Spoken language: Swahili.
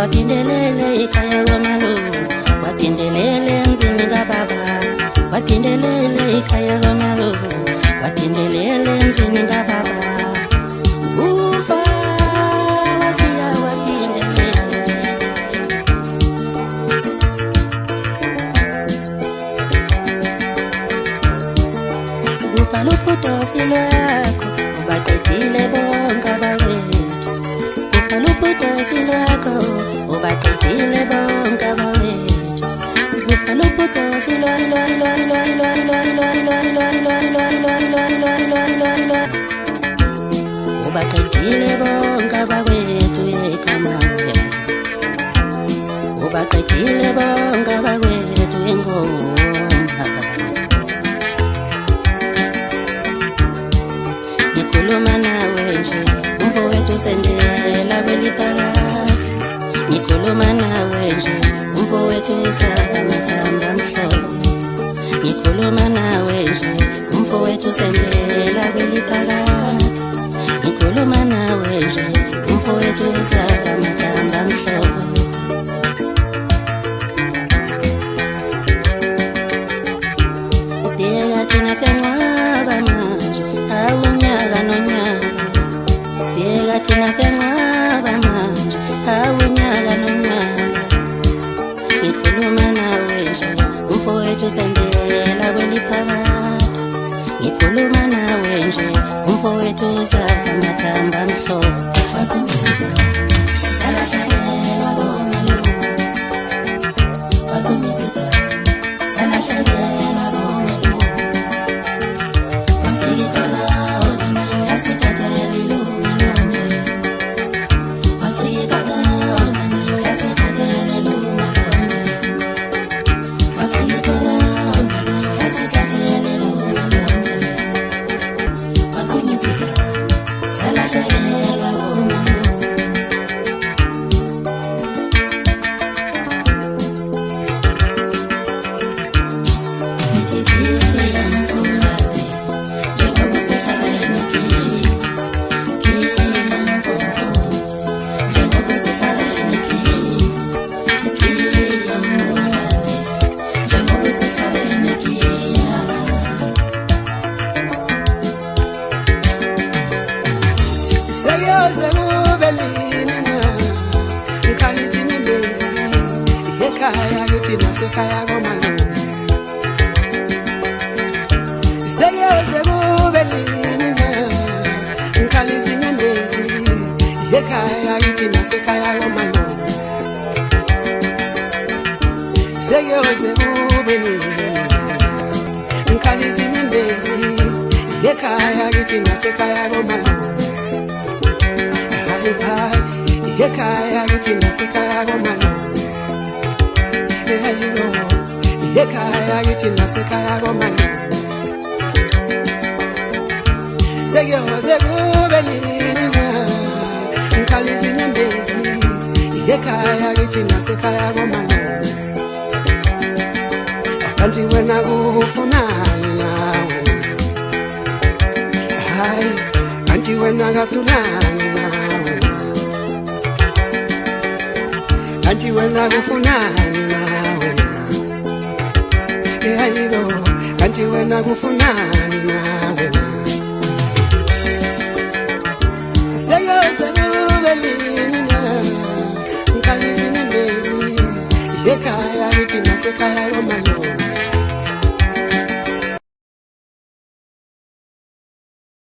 wapindelele ekhaya kwamalungu, wapindelele emzini kababa, wapindelele ekhaya kwamalungu, wapindelele emzini kababa. Ufa wakia wapindelele, ufa luputosi lwakho ubaqedile bonke abawethu, ufa luputosi lwakho ubaqedile bonke abawethu, ufa luputosi ubaqedile bonke abawethu ekhamaye, ubaqedile bonke abawethu engoma. Ngikhuluma nawe nje umfowethu sendela kweliphakathi, ngikhuluma nawe nje umfowethu usamathamba amhlophe, ngikhuluma nawe nje umfowethu sendela kweliphakathi, ngikhuluma nawe nje umfowethu usamathamba amhlophe. Ubheka thina siyanqaba manje, awunyaka nonyaka, ubheka thina siyanqaba manje, awunyaka nonyaka. Ngikhuluma nawe nje umfowethu sendela kweliphakathi, ngikhuluma nawe nje umfowethu usamathamba amhlophe. Salahlelwa komalume, wakumisika, salahlelwa komalume, wafika khona ona yasithathela ilunga lonke, wafika khona ona yasithathela ilunga lonke, wafika khona ona yasithathela ilunga lonke, wakumisika, salahlelwa komalume. Ekhaya kithi nasekhaya komalume, seyeze kube lini na ngikhalisa inyembezi. Ekhaya kithi nasekhaya komalume, seyeze kube lini na ngikhalisa inyembezi. Ekhaya kithi nasekhaya komalume, hayi hayi, ekhaya kithi nasekhaya komalume. Ekhaya kithi nasekhaya komalume, sekuyoze kube lini na ngikhalisa inyembezi. Ekhaya kithi nasekhaya komalume, kanti wena kufunani na wena, hayi kanti wena kafunani na wena, kanti wena kufunani na wena, hayibo kanti wena kufunani na wena. Sekuyoze kube lini na ngikhalisa inyembezi. Ekhaya kithi nasekhaya komalume,